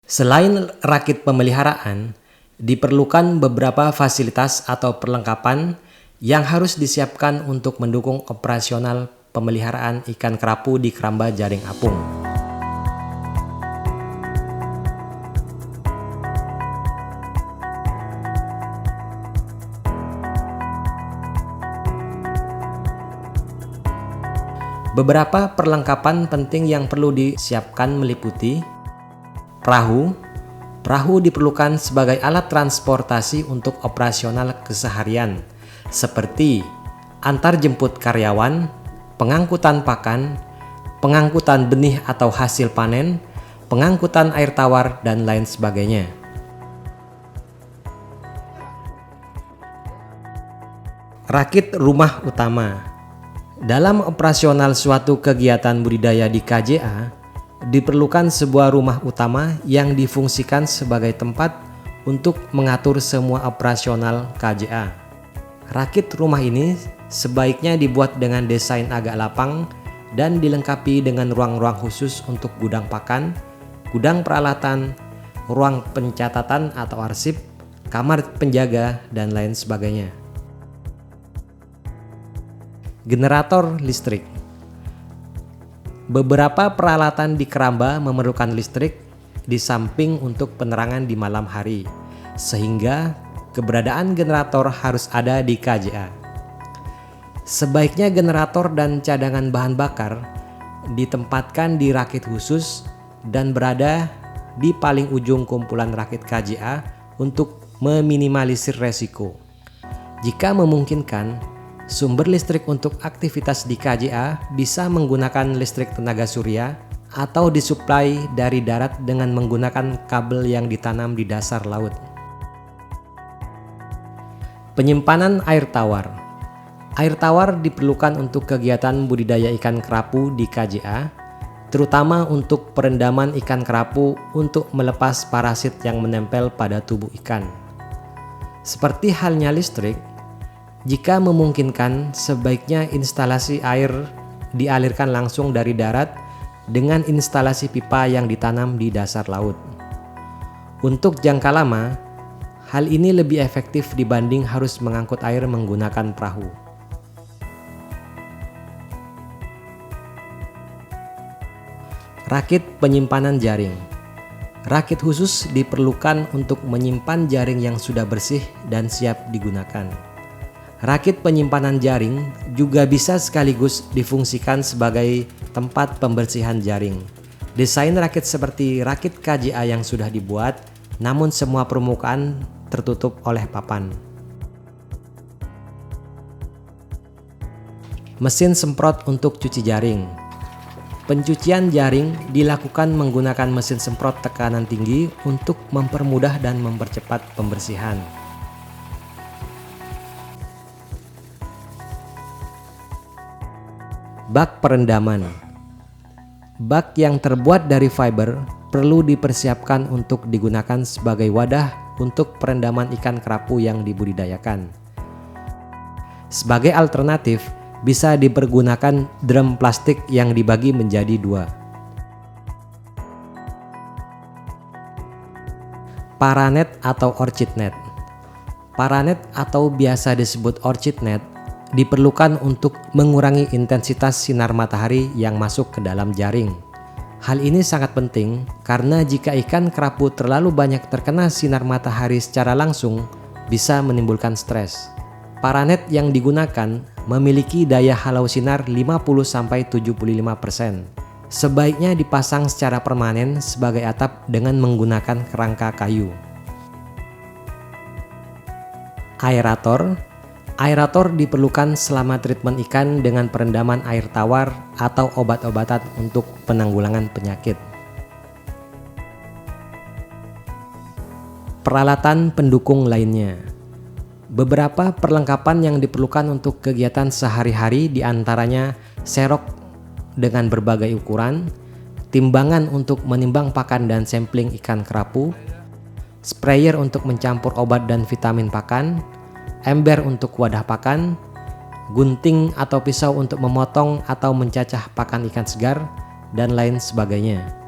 Selain rakit pemeliharaan, diperlukan beberapa fasilitas atau perlengkapan yang harus disiapkan untuk mendukung operasional pemeliharaan ikan kerapu di keramba jaring apung. Beberapa perlengkapan penting yang perlu disiapkan meliputi perahu. Perahu diperlukan sebagai alat transportasi untuk operasional keseharian, seperti antar jemput karyawan, pengangkutan pakan, pengangkutan benih atau hasil panen, pengangkutan air tawar, dan lain sebagainya. Rakit rumah utama. Dalam operasional suatu kegiatan budidaya di KJA, diperlukan sebuah rumah utama yang difungsikan sebagai tempat untuk mengatur semua operasional KJA. Rakit rumah ini sebaiknya dibuat dengan desain agak lapang dan dilengkapi dengan ruang-ruang khusus untuk gudang pakan, gudang peralatan, ruang pencatatan atau arsip, kamar penjaga, dan lain sebagainya. Generator listrik. Beberapa peralatan di keramba memerlukan listrik di samping untuk penerangan di malam hari, sehingga keberadaan generator harus ada di KJA. Sebaiknya generator dan cadangan bahan bakar ditempatkan di rakit khusus dan berada di paling ujung kumpulan rakit KJA untuk meminimalisir resiko. Jika memungkinkan, sumber listrik untuk aktivitas di KJA bisa menggunakan listrik tenaga surya atau disuplai dari darat dengan menggunakan kabel yang ditanam di dasar laut. Penyimpanan air tawar. Air tawar diperlukan untuk kegiatan budidaya ikan kerapu di KJA, terutama untuk perendaman ikan kerapu untuk melepas parasit yang menempel pada tubuh ikan. Seperti halnya listrik, jika memungkinkan, sebaiknya instalasi air dialirkan langsung dari darat dengan instalasi pipa yang ditanam di dasar laut. Untuk jangka lama, hal ini lebih efektif dibanding harus mengangkut air menggunakan perahu. Rakit penyimpanan jaring. Rakit khusus diperlukan untuk menyimpan jaring yang sudah bersih dan siap digunakan. Rakit penyimpanan jaring juga bisa sekaligus difungsikan sebagai tempat pembersihan jaring. Desain rakit seperti rakit KJA yang sudah dibuat, namun semua permukaan tertutup oleh papan. Mesin semprot untuk cuci jaring. Pencucian jaring dilakukan menggunakan mesin semprot tekanan tinggi untuk mempermudah dan mempercepat pembersihan. Bak perendaman. Bak yang terbuat dari fiber perlu dipersiapkan untuk digunakan sebagai wadah untuk perendaman ikan kerapu yang dibudidayakan. Sebagai alternatif, bisa dipergunakan drum plastik yang dibagi menjadi dua. Paranet atau orchid net. Paranet atau biasa disebut orchid net diperlukan untuk mengurangi intensitas sinar matahari yang masuk ke dalam jaring. Hal ini sangat penting karena jika ikan kerapu terlalu banyak terkena sinar matahari secara langsung, bisa menimbulkan stres. Paranet yang digunakan memiliki daya halau sinar 50-75%. Sebaiknya dipasang secara permanen sebagai atap dengan menggunakan kerangka kayu. Aerator. Aerator diperlukan selama treatment ikan dengan perendaman air tawar atau obat-obatan untuk penanggulangan penyakit. Peralatan pendukung lainnya. Beberapa perlengkapan yang diperlukan untuk kegiatan sehari-hari diantaranya serok dengan berbagai ukuran, timbangan untuk menimbang pakan dan sampling ikan kerapu, sprayer untuk mencampur obat dan vitamin pakan, ember untuk wadah pakan, gunting atau pisau untuk memotong atau mencacah pakan ikan segar, dan lain sebagainya.